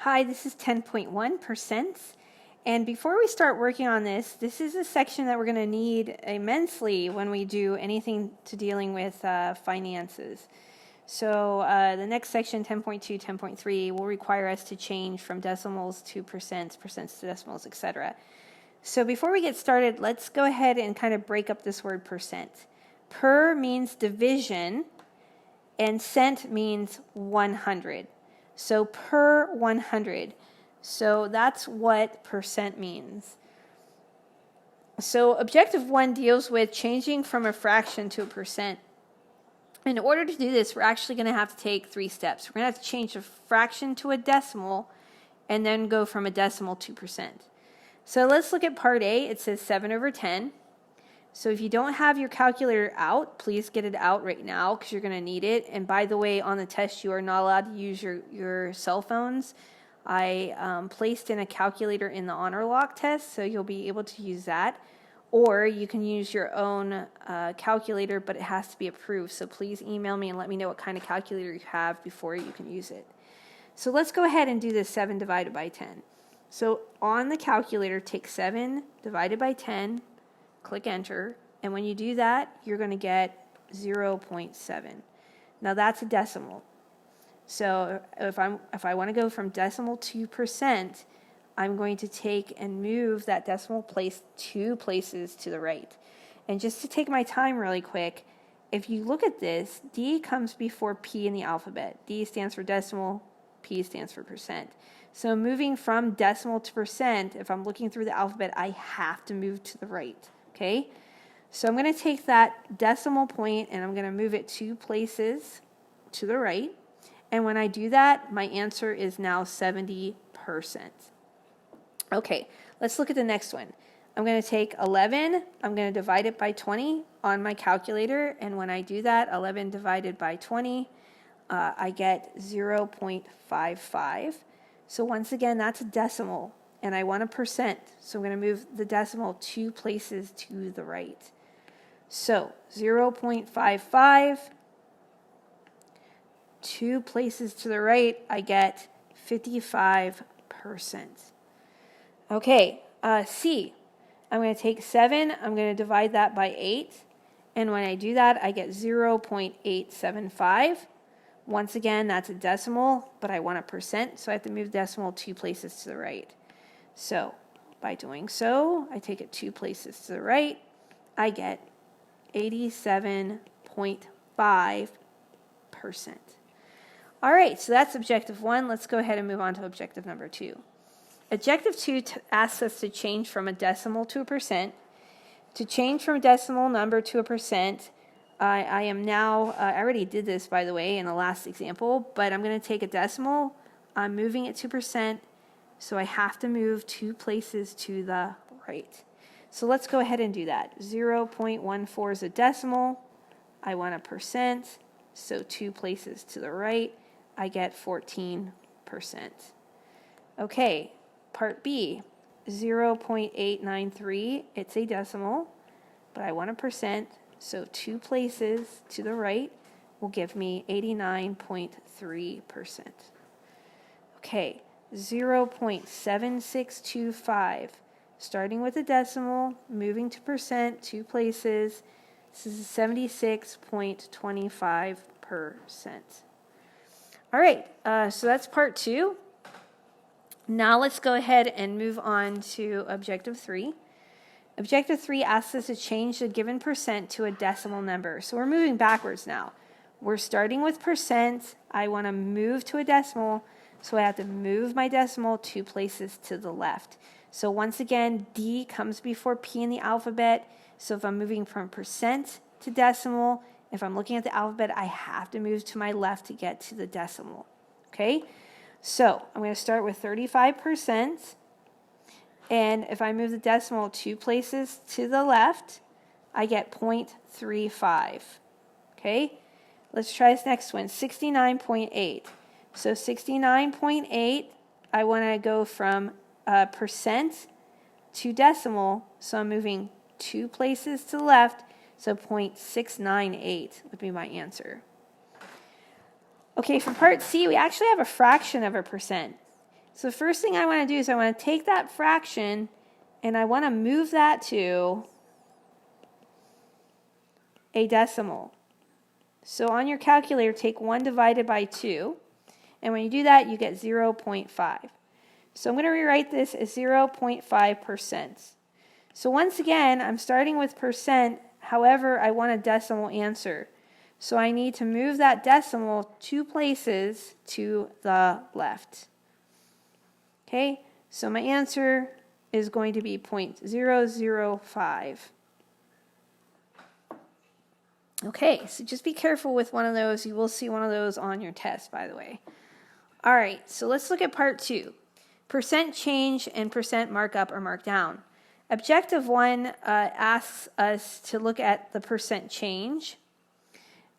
Hi, this is 10.1%. And before we start working on this is a section that we're going to need immensely when we do anything to dealing with finances. So the next section, 10.2, 10.3, will require us to change from decimals to percents to decimals, etc. So before we get started, let's go ahead and kind of break up this word percent. Per means division, and cent means 100. So per 100. So that's what percent means. So objective 1 deals with changing from a fraction to a percent. In order to do this, we're actually going to have to take 3 steps. We're going to have to change a fraction to a decimal and then go from a decimal to percent. So let's look at part A. It says 7/10. So if you don't have your calculator out, please get it out right now because you're going to need it. And by the way, on the test, you are not allowed to use your cell phones. I placed in a calculator in the honor lock test, so you'll be able to use that. Or you can use your own calculator, but it has to be approved. So please email me and let me know what kind of calculator you have before you can use it. So let's go ahead and do this 7 divided by 10. So on the calculator, take 7 divided by 10, click enter, and when you do that, you're going to get 0.7. Now that's a decimal. So if I want to go from decimal to percent, I'm going to take and move that decimal place 2 places to the right. And just to take my time really quick, if you look at this, D comes before P in the alphabet. D stands for decimal, P stands for percent. So moving from decimal to percent, if I'm looking through the alphabet, I have to move to the right. Okay? So I'm going to take that decimal point and I'm going to move it 2 places to the right. And when I do that, my answer is now 70%. Okay, let's look at the next one. I'm going to take 11, I'm going to divide it by 20 on my calculator, and when I do that, 11 divided by 20, I get 0.55. So once again, that's a decimal, and I want a percent, so I'm going to move the decimal 2 places to the right. So 0.55, 2 places to the right, I get 55%. Okay, C. I'm going to take 7, I'm going to divide that by 8, and when I do that, I get 0.875. Once again, that's a decimal, but I want a percent, so I have to move decimal 2 places to the right. So by doing so, I take it 2 places to the right, I get 87.5%. All right, so that's objective 1. Let's go ahead and move on to objective number 2. Objective 2 asks us to change from a decimal to a percent. To change from a decimal number to a percent, I am now, I already did this, by the way, in the last example, but I'm going to take a decimal, I'm moving it to percent, so I have to move 2 places to the right. So let's go ahead and do that. 0.14 is a decimal, I want a percent, so 2 places to the right, I get 14%. Okay, part B, 0.893, it's a decimal, but I want a percent, so 2 places to the right will give me 89.3%. Okay, 0.7625, starting with a decimal, moving to percent, 2 places, this is 76.25%. All right, so that's part 2. Now let's go ahead and move on to objective 3. Objective 3 asks us to change the given percent to a decimal number. So we're moving backwards now. We're starting with percent. I want to move to a decimal, so I have to move my decimal 2 places to the left. So once again, D comes before P in the alphabet. So if I'm moving from percent to decimal, if I'm looking at the alphabet, I have to move to my left to get to the decimal. Okay? So I'm going to start with 35%. And if I move the decimal 2 places to the left, I get 0.35. Okay? Let's try this next one, 69.8. So 69.8, I want to go from percent to decimal, so I'm moving 2 places to the left, so 0.698 would be my answer. Okay, for part C, we actually have a fraction of a percent. So the first thing I want to do is I want to take that fraction and I want to move that to a decimal. So on your calculator, take 1 divided by 2. And when you do that, you get 0.5. So I'm going to rewrite this as 0.5%. So once again, I'm starting with percent. However, I want a decimal answer. So I need to move that decimal 2 places to the left. Okay, so my answer is going to be 0.005. Okay, so just be careful with one of those. You will see one of those on your test, by the way. All right, so let's look at part 2. Percent change and percent markup or markdown. Objective 1 asks us to look at the percent change.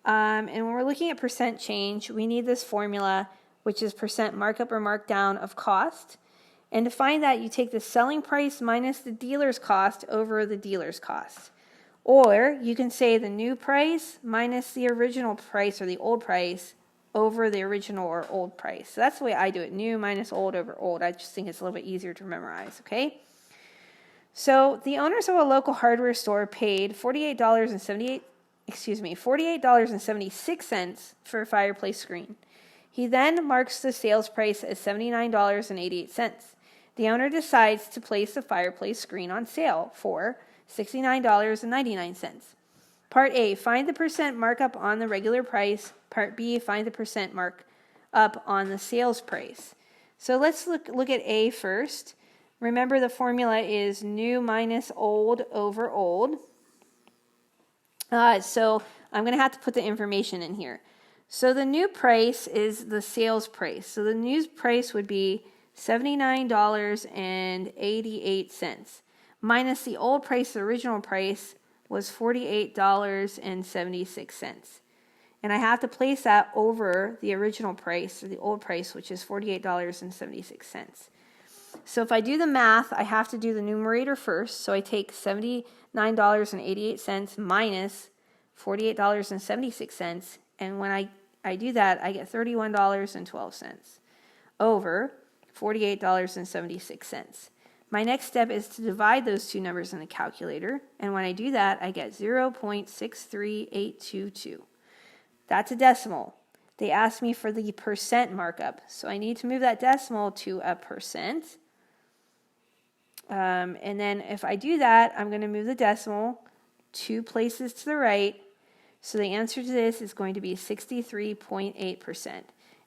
And when we're looking at percent change, we need this formula, which is percent markup or markdown of cost. And to find that, you take the selling price minus the dealer's cost over the dealer's cost. Or you can say the new price minus the original price or the old price over the original or old price. So that's the way I do it, new minus old over old. I just think it's a little bit easier to memorize, okay? So the owners of a local hardware store paid $48.76 for a fireplace screen. He then marks the sales price as $79.88. The owner decides to place the fireplace screen on sale for $69.99. Part A, find the percent markup on the regular price. Part B, find the percent markup on the sales price. So let's look at A first. Remember, the formula is new minus old over old. So I'm going to have to put the information in here. So the new price is the sales price. So the new price would be $79.88 minus the old price, the original price was $48.76. And I have to place that over the original price or the old price, which is $48.76. So if I do the math, I have to do the numerator first. So I take $79.88 minus $48.76. And when I do that, I get $31.12 over $48.76. My next step is to divide those two numbers in the calculator. And when I do that, I get 0.63822. That's a decimal. They asked me for the percent markup. So I need to move that decimal to a percent. And then if I do that, I'm going to move the decimal 2 places to the right. So the answer to this is going to be 63.8%.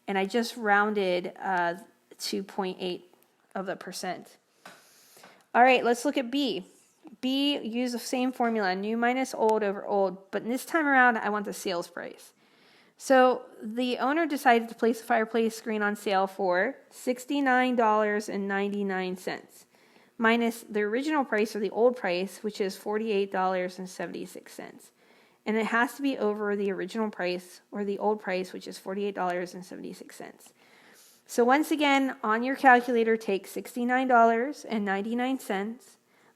And I just rounded to 0.8 of the percent. All right, let's look at B. B, use the same formula, new minus old over old. But this time around, I want the sales price. So the owner decided to place the fireplace screen on sale for $69.99 minus the original price or the old price, which is $48.76. And it has to be over the original price or the old price, which is $48.76. So once again, on your calculator, take $69.99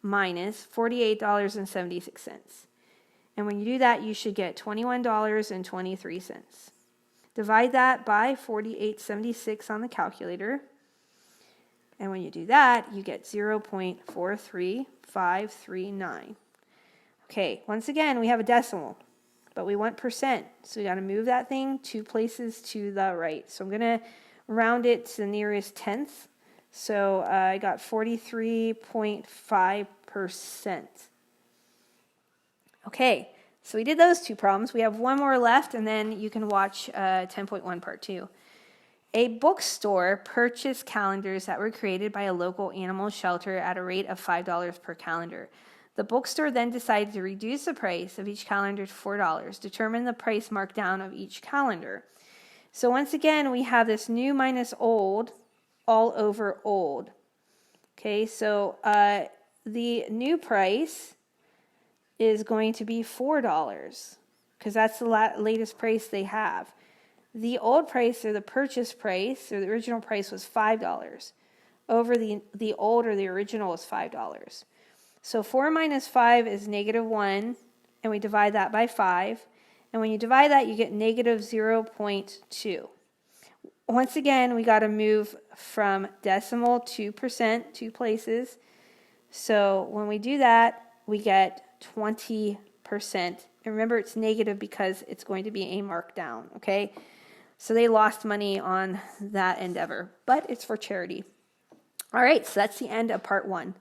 minus $48.76. And when you do that, you should get $21.23. Divide that by 48.76 on the calculator. And when you do that, you get 0.43539. Okay, once again, we have a decimal, but we want percent. So we got to move that thing 2 places to the right. So I'm going to round it to the nearest tenth. So I got 43.5%. Okay, so we did those 2 problems. We have one more left, and then you can watch 10.1 part 2. A bookstore purchased calendars that were created by a local animal shelter at a rate of $5 per calendar. The bookstore then decided to reduce the price of each calendar to $4, determine the price markdown of each calendar. So once again, we have this new minus old all over old. Okay, so the new price is going to be $4 because that's the latest price they have. The old price or the purchase price or the original price was $5 over the old or the original was $5. So 4 minus 5 is -1, and we divide that by 5. And when you divide that, you get -0.2. once again, we got to move from decimal to percent, 2 places. So when we do that, we get 20%. And remember, it's negative because it's going to be a markdown, okay? So they lost money on that endeavor, but it's for charity. All right, so that's the end of part 1.